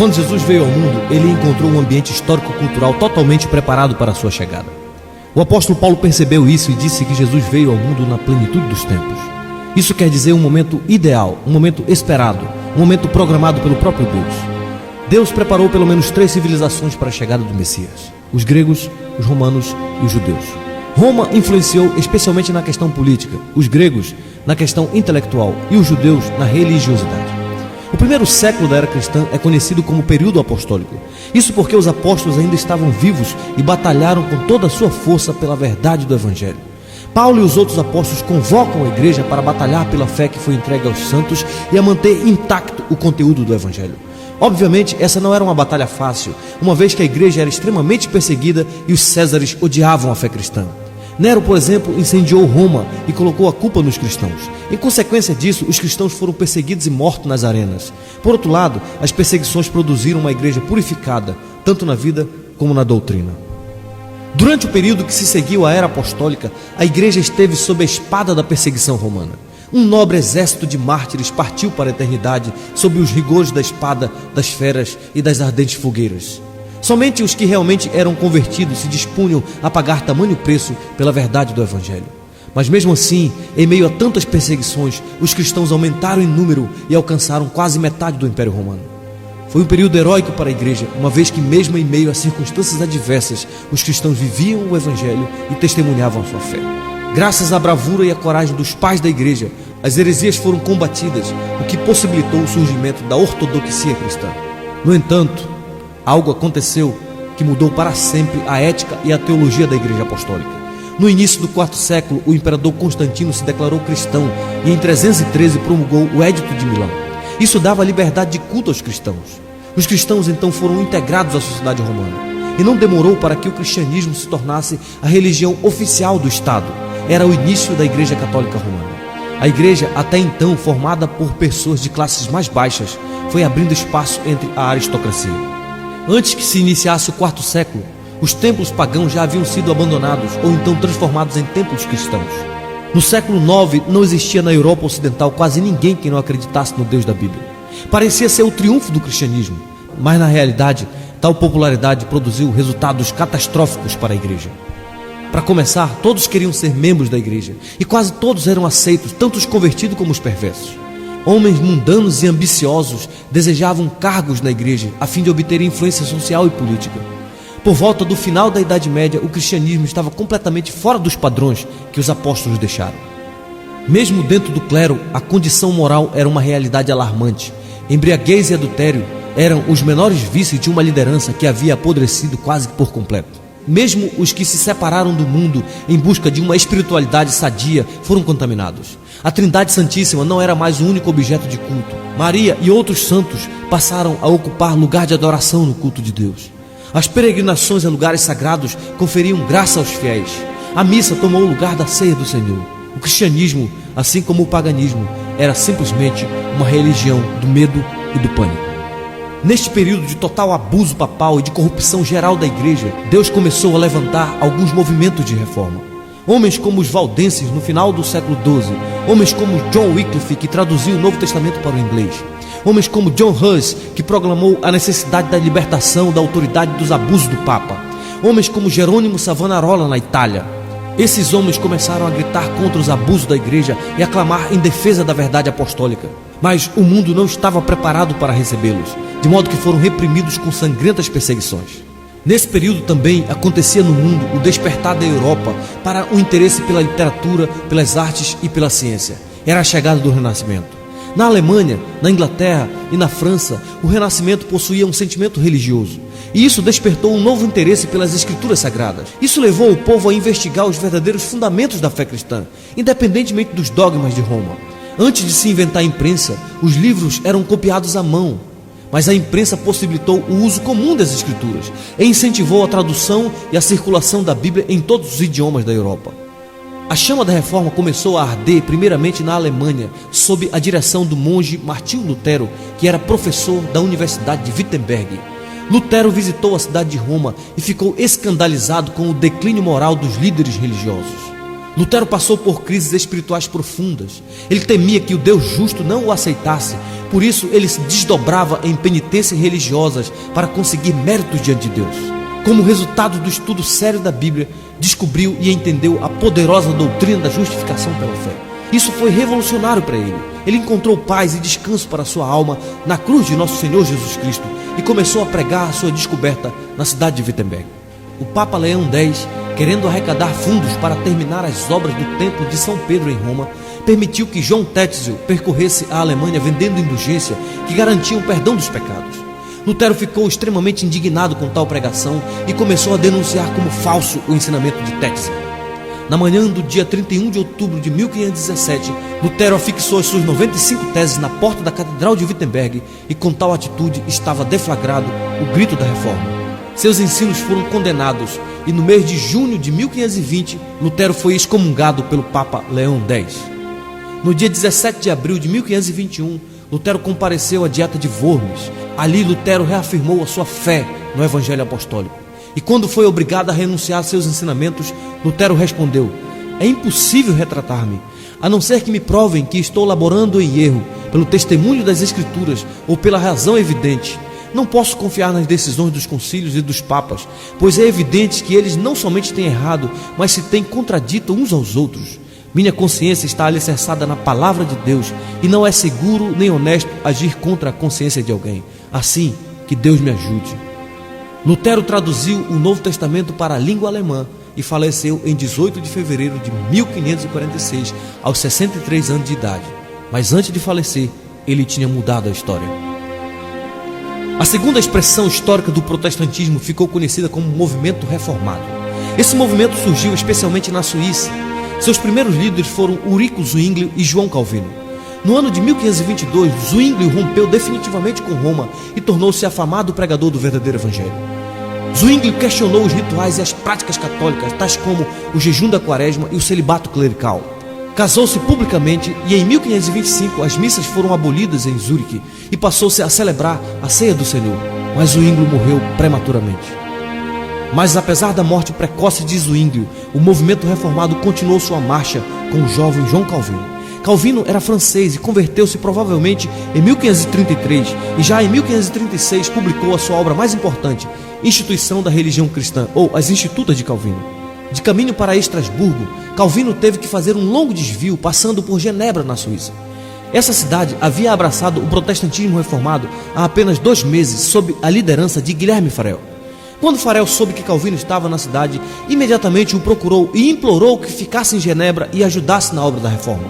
Quando Jesus veio ao mundo, ele encontrou um ambiente histórico-cultural totalmente preparado para a sua chegada. O apóstolo Paulo percebeu isso e disse que Jesus veio ao mundo na plenitude dos tempos. Isso quer dizer um momento ideal, um momento esperado, um momento programado pelo próprio Deus. Deus preparou pelo menos 3 civilizações para a chegada do Messias: os gregos, os romanos e os judeus. Roma influenciou especialmente na questão política, os gregos na questão intelectual e os judeus na religiosidade. O primeiro século da era cristã é conhecido como período apostólico. Isso porque os apóstolos ainda estavam vivos e batalharam com toda a sua força pela verdade do Evangelho. Paulo e os outros apóstolos convocam a igreja para batalhar pela fé que foi entregue aos santos e a manter intacto o conteúdo do Evangelho. Obviamente, essa não era uma batalha fácil, uma vez que a igreja era extremamente perseguida e os césares odiavam a fé cristã. Nero, por exemplo, incendiou Roma e colocou a culpa nos cristãos. Em consequência disso, os cristãos foram perseguidos e mortos nas arenas. Por outro lado, as perseguições produziram uma igreja purificada, tanto na vida como na doutrina. Durante o período que se seguiu à era apostólica, a igreja esteve sob a espada da perseguição romana. Um nobre exército de mártires partiu para a eternidade sob os rigores da espada, das feras e das ardentes fogueiras. Somente os que realmente eram convertidos se dispunham a pagar tamanho preço pela verdade do Evangelho. Mas mesmo assim, em meio a tantas perseguições, os cristãos aumentaram em número e alcançaram quase metade do Império Romano. Foi um período heróico para a igreja, uma vez que mesmo em meio a circunstâncias adversas, os cristãos viviam o Evangelho e testemunhavam a sua fé. Graças à bravura e à coragem dos pais da igreja, as heresias foram combatidas, o que possibilitou o surgimento da ortodoxia cristã. No entanto, algo aconteceu que mudou para sempre a ética e a teologia da igreja apostólica. No início do IV século, o imperador Constantino se declarou cristão e em 313 promulgou o Édito de Milão. Isso dava liberdade de culto aos cristãos. Os cristãos então foram integrados à sociedade romana. E não demorou para que o cristianismo se tornasse a religião oficial do Estado. Era o início da Igreja Católica Romana. A igreja, até então formada por pessoas de classes mais baixas, foi abrindo espaço entre a aristocracia. Antes que se iniciasse o IV século, os templos pagãos já haviam sido abandonados ou então transformados em templos cristãos. No século IX, não existia na Europa Ocidental quase ninguém que não acreditasse no Deus da Bíblia. Parecia ser o triunfo do cristianismo, mas na realidade, tal popularidade produziu resultados catastróficos para a igreja. Para começar, todos queriam ser membros da igreja e quase todos eram aceitos, tanto os convertidos como os perversos. Homens mundanos e ambiciosos desejavam cargos na igreja a fim de obter influência social e política. Por volta do final da Idade Média, o cristianismo estava completamente fora dos padrões que os apóstolos deixaram. Mesmo dentro do clero, a condição moral era uma realidade alarmante. Embriaguez e adultério eram os menores vícios de uma liderança que havia apodrecido quase por completo. Mesmo os que se separaram do mundo em busca de uma espiritualidade sadia foram contaminados. A Trindade Santíssima não era mais o único objeto de culto. Maria e outros santos passaram a ocupar lugar de adoração no culto de Deus. As peregrinações a lugares sagrados conferiam graça aos fiéis. A missa tomou o lugar da ceia do Senhor. O cristianismo, assim como o paganismo, era simplesmente uma religião do medo e do pânico. Neste período de total abuso papal e de corrupção geral da igreja, Deus começou a levantar alguns movimentos de reforma. Homens como os valdenses no final do século XII, homens como John Wycliffe, que traduziu o Novo Testamento para o inglês, homens como John Hus, que proclamou a necessidade da libertação da autoridade dos abusos do Papa, homens como Jerônimo Savonarola na Itália. Esses homens começaram a gritar contra os abusos da igreja e a clamar em defesa da verdade apostólica. Mas o mundo não estava preparado para recebê-los, de modo que foram reprimidos com sangrentas perseguições. Nesse período também acontecia no mundo o despertar da Europa para o interesse pela literatura, pelas artes e pela ciência. Era a chegada do Renascimento. Na Alemanha, na Inglaterra e na França, o Renascimento possuía um sentimento religioso. E isso despertou um novo interesse pelas escrituras sagradas. Isso levou o povo a investigar os verdadeiros fundamentos da fé cristã, independentemente dos dogmas de Roma. Antes de se inventar a imprensa, os livros eram copiados à mão. Mas a imprensa possibilitou o uso comum das escrituras e incentivou a tradução e a circulação da Bíblia em todos os idiomas da Europa. A chama da reforma começou a arder primeiramente na Alemanha, sob a direção do monge Martinho Lutero, que era professor da Universidade de Wittenberg. Lutero visitou a cidade de Roma e ficou escandalizado com o declínio moral dos líderes religiosos. Lutero passou por crises espirituais profundas. Ele temia que o Deus justo não o aceitasse. Por isso, ele se desdobrava em penitências religiosas para conseguir méritos diante de Deus. Como resultado do estudo sério da Bíblia, descobriu e entendeu a poderosa doutrina da justificação pela fé. Isso foi revolucionário para ele. Ele encontrou paz e descanso para sua alma na cruz de nosso Senhor Jesus Cristo e começou a pregar a sua descoberta na cidade de Wittenberg. O Papa Leão X, querendo arrecadar fundos para terminar as obras do Templo de São Pedro em Roma, permitiu que João Tetzel percorresse a Alemanha vendendo indulgência que garantiam o perdão dos pecados. Lutero ficou extremamente indignado com tal pregação e começou a denunciar como falso o ensinamento de Tetzel. Na manhã do dia 31 de outubro de 1517, Lutero afixou as suas 95 teses na porta da Catedral de Wittenberg e com tal atitude estava deflagrado o grito da Reforma. Seus ensinos foram condenados e no mês de junho de 1520, Lutero foi excomungado pelo Papa Leão X. No dia 17 de abril de 1521, Lutero compareceu à Dieta de Worms. Ali Lutero reafirmou a sua fé no Evangelho Apostólico. E quando foi obrigado a renunciar a seus ensinamentos, Lutero respondeu: é impossível retratar-me, a não ser que me provem que estou laborando em erro, pelo testemunho das Escrituras ou pela razão evidente. Não posso confiar nas decisões dos concílios e dos papas, pois é evidente que eles não somente têm errado, mas se têm contradito uns aos outros. Minha consciência está alicerçada na palavra de Deus e não é seguro nem honesto agir contra a consciência de alguém. Assim, que Deus me ajude. Lutero traduziu o Novo Testamento para a língua alemã e faleceu em 18 de fevereiro de 1546, aos 63 anos de idade. Mas antes de falecer, ele tinha mudado a história. A segunda expressão histórica do protestantismo ficou conhecida como movimento reformado. Esse movimento surgiu especialmente na Suíça. Seus primeiros líderes foram Ulrico Zwingli e João Calvino. No ano de 1522, Zwingli rompeu definitivamente com Roma e tornou-se afamado pregador do verdadeiro evangelho. Zwingli questionou os rituais e as práticas católicas, tais como o jejum da quaresma e o celibato clerical. Casou-se publicamente e em 1525 as missas foram abolidas em Zurique e passou-se a celebrar a ceia do Senhor, mas Zwingli morreu prematuramente. Mas apesar da morte precoce de Zwingli, o movimento reformado continuou sua marcha com o jovem João Calvino. Calvino era francês e converteu-se provavelmente em 1533 e já em 1536 publicou a sua obra mais importante, Instituição da Religião Cristã, ou As Institutas de Calvino. De caminho para Estrasburgo, Calvino teve que fazer um longo desvio passando por Genebra, na Suíça. Essa cidade havia abraçado o protestantismo reformado há apenas 2 meses sob a liderança de Guilherme Farel. Quando Farel soube que Calvino estava na cidade, imediatamente o procurou e implorou que ficasse em Genebra e ajudasse na obra da reforma.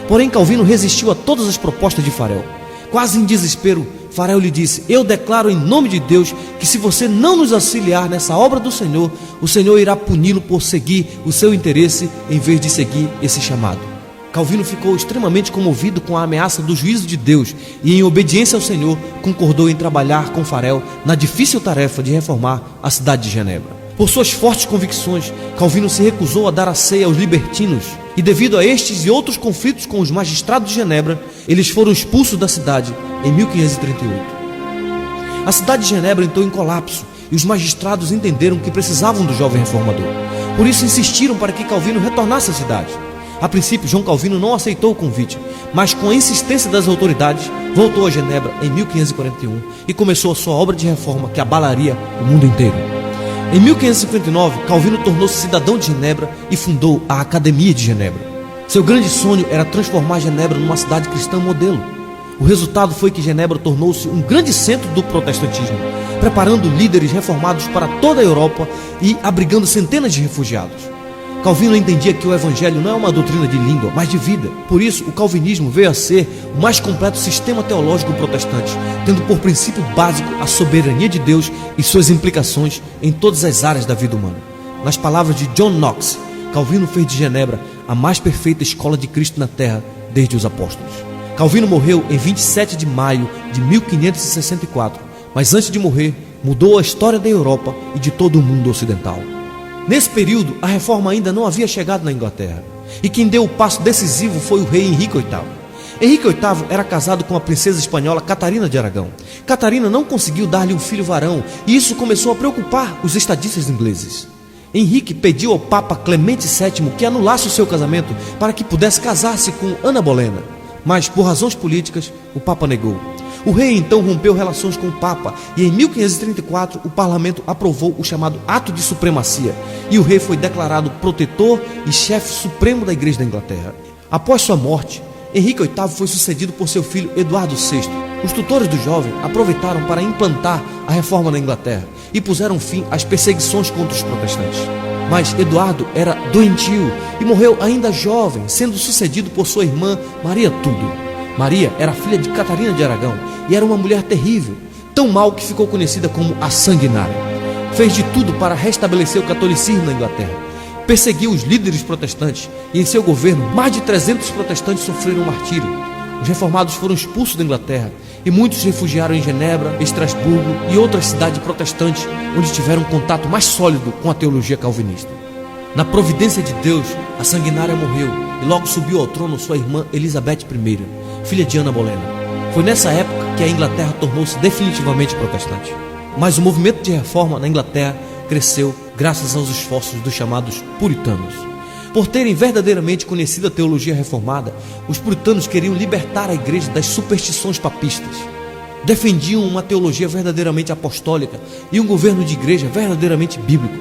Porém, Calvino resistiu a todas as propostas de Farel. Quase em desespero, Farel lhe disse: eu declaro em nome de Deus que se você não nos auxiliar nessa obra do Senhor, o Senhor irá puni-lo por seguir o seu interesse em vez de seguir esse chamado. Calvino ficou extremamente comovido com a ameaça do juízo de Deus e, em obediência ao Senhor, concordou em trabalhar com Farel na difícil tarefa de reformar a cidade de Genebra. Por suas fortes convicções, Calvino se recusou a dar a ceia aos libertinos e, devido a estes e outros conflitos com os magistrados de Genebra, eles foram expulsos da cidade em 1538. A cidade de Genebra entrou em colapso e os magistrados entenderam que precisavam do jovem reformador. Por isso insistiram para que Calvino retornasse à cidade. A princípio, João Calvino não aceitou o convite, mas com a insistência das autoridades, voltou a Genebra em 1541 e começou a sua obra de reforma que abalaria o mundo inteiro. Em 1559, Calvino tornou-se cidadão de Genebra e fundou a Academia de Genebra. Seu grande sonho era transformar Genebra numa cidade cristã modelo. O resultado foi que Genebra tornou-se um grande centro do protestantismo, preparando líderes reformados para toda a Europa e abrigando centenas de refugiados. Calvino entendia que o evangelho não é uma doutrina de língua, mas de vida. Por isso, o calvinismo veio a ser o mais completo sistema teológico protestante, tendo por princípio básico a soberania de Deus e suas implicações em todas as áreas da vida humana. Nas palavras de John Knox, Calvino fez de Genebra a mais perfeita escola de Cristo na terra desde os apóstolos. Calvino morreu em 27 de maio de 1564, mas antes de morrer, mudou a história da Europa e de todo o mundo ocidental. Nesse período, a reforma ainda não havia chegado na Inglaterra, e quem deu o passo decisivo foi o rei Henrique VIII. Henrique VIII era casado com a princesa espanhola Catarina de Aragão. Catarina não conseguiu dar-lhe um filho varão, e isso começou a preocupar os estadistas ingleses. Henrique pediu ao Papa Clemente VII que anulasse o seu casamento para que pudesse casar-se com Ana Bolena, mas por razões políticas o Papa negou. O rei então rompeu relações com o Papa e em 1534 o parlamento aprovou o chamado Ato de Supremacia e o rei foi declarado protetor e chefe supremo da Igreja da Inglaterra. Após sua morte, Henrique VIII foi sucedido por seu filho Eduardo VI. Os tutores do jovem aproveitaram para implantar a reforma na Inglaterra e puseram fim às perseguições contra os protestantes. Mas Eduardo era doentio e morreu ainda jovem, sendo sucedido por sua irmã Maria Tudor. Maria era filha de Catarina de Aragão e era uma mulher terrível, tão mal que ficou conhecida como a Sanguinária. Fez de tudo para restabelecer o catolicismo na Inglaterra. Perseguiu os líderes protestantes e em seu governo mais de 300 protestantes sofreram martírio. Os reformados foram expulsos da Inglaterra e muitos se refugiaram em Genebra, Estrasburgo e outras cidades protestantes onde tiveram contato mais sólido com a teologia calvinista. Na providência de Deus, a Sanguinária morreu e logo subiu ao trono sua irmã Elizabeth I, filha de Ana Bolena. Foi nessa época que a Inglaterra tornou-se definitivamente protestante. Mas o movimento de reforma na Inglaterra cresceu graças aos esforços dos chamados puritanos. Por terem verdadeiramente conhecido a teologia reformada, os puritanos queriam libertar a igreja das superstições papistas. Defendiam uma teologia verdadeiramente apostólica e um governo de igreja verdadeiramente bíblico.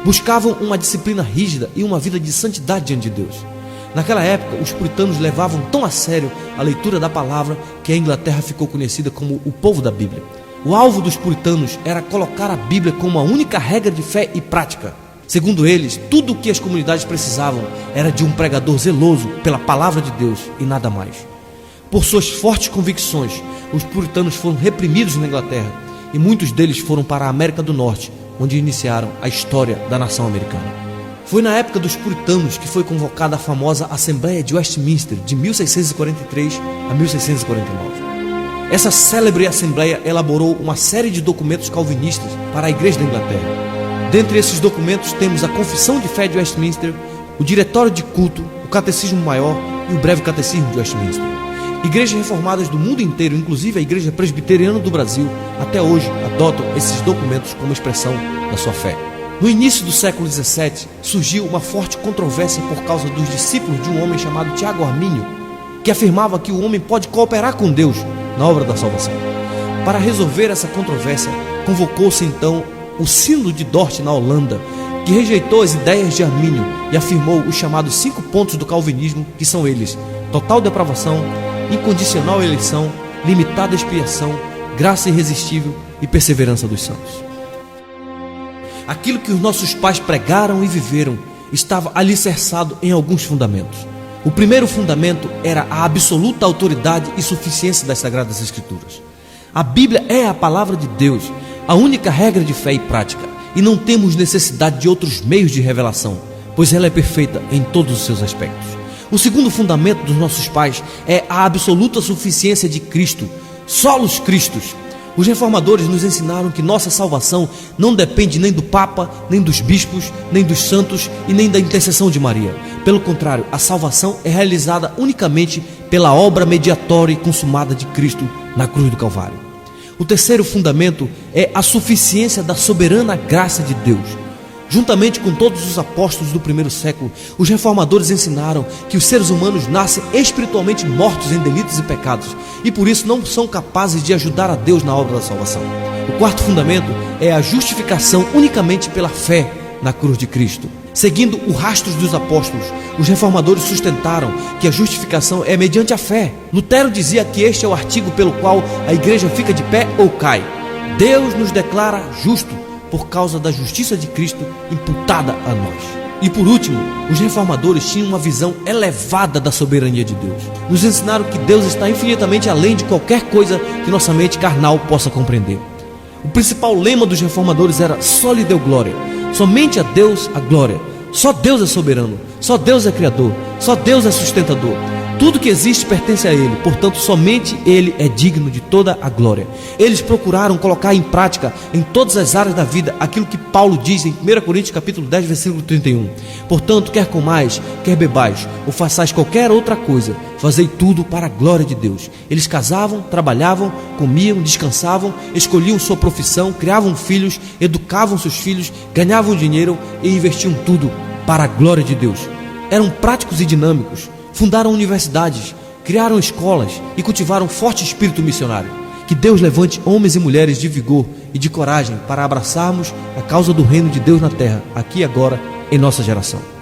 Buscavam uma disciplina rígida e uma vida de santidade diante de Deus. Naquela época, os puritanos levavam tão a sério a leitura da palavra que a Inglaterra ficou conhecida como o povo da Bíblia. O alvo dos puritanos era colocar a Bíblia como a única regra de fé e prática. Segundo eles, tudo o que as comunidades precisavam era de um pregador zeloso pela palavra de Deus e nada mais. Por suas fortes convicções, os puritanos foram reprimidos na Inglaterra e muitos deles foram para a América do Norte, onde iniciaram a história da nação americana. Foi na época dos puritanos que foi convocada a famosa Assembleia de Westminster, de 1643 a 1649. Essa célebre Assembleia elaborou uma série de documentos calvinistas para a Igreja da Inglaterra. Dentre esses documentos temos a Confissão de Fé de Westminster, o Diretório de Culto, o Catecismo Maior e o Breve Catecismo de Westminster. Igrejas reformadas do mundo inteiro, inclusive a Igreja Presbiteriana do Brasil, até hoje adotam esses documentos como expressão da sua fé. No início do século XVII, surgiu uma forte controvérsia por causa dos discípulos de um homem chamado Tiago Armínio, que afirmava que o homem pode cooperar com Deus na obra da salvação. Para resolver essa controvérsia, convocou-se então o Sínodo de Dort, na Holanda, que rejeitou as ideias de Armínio e afirmou os chamados 5 pontos do calvinismo, que são eles: total depravação, incondicional eleição, limitada expiação, graça irresistível e perseverança dos santos. Aquilo que os nossos pais pregaram e viveram estava alicerçado em alguns fundamentos. O primeiro fundamento era a absoluta autoridade e suficiência das Sagradas Escrituras. A Bíblia é a palavra de Deus, a única regra de fé e prática, e não temos necessidade de outros meios de revelação, pois ela é perfeita em todos os seus aspectos. O segundo fundamento dos nossos pais é a absoluta suficiência de Cristo, solos Cristos. Os reformadores nos ensinaram que nossa salvação não depende nem do Papa, nem dos bispos, nem dos santos e nem da intercessão de Maria. Pelo contrário, a salvação é realizada unicamente pela obra mediatória e consumada de Cristo na cruz do Calvário. O terceiro fundamento é a suficiência da soberana graça de Deus. Juntamente com todos os apóstolos do primeiro século, os reformadores ensinaram que os seres humanos nascem espiritualmente mortos em delitos e pecados e por isso não são capazes de ajudar a Deus na obra da salvação. O quarto fundamento é a justificação unicamente pela fé na cruz de Cristo. Seguindo o rastro dos apóstolos, os reformadores sustentaram que a justificação é mediante a fé. Lutero dizia que este é o artigo pelo qual a igreja fica de pé ou cai. Deus nos declara justo por causa da justiça de Cristo imputada a nós. E por último, os reformadores tinham uma visão elevada da soberania de Deus. Nos ensinaram que Deus está infinitamente além de qualquer coisa que nossa mente carnal possa compreender. O principal lema dos reformadores era: só lhe deu glória. Somente a Deus a glória. Só Deus é soberano. Só Deus é Criador, só Deus é sustentador. Tudo que existe pertence a Ele, portanto somente Ele é digno de toda a glória. Eles procuraram colocar em prática em todas as áreas da vida aquilo que Paulo diz em 1 Coríntios capítulo 10, versículo 31. Portanto, quer comais, quer bebais, ou façais qualquer outra coisa, fazei tudo para a glória de Deus. Eles casavam, trabalhavam, comiam, descansavam, escolhiam sua profissão, criavam filhos, educavam seus filhos, ganhavam dinheiro e investiam tudo para a glória de Deus. Eram práticos e dinâmicos. Fundaram universidades, criaram escolas e cultivaram um forte espírito missionário. Que Deus levante homens e mulheres de vigor e de coragem para abraçarmos a causa do reino de Deus na terra, aqui e agora, em nossa geração.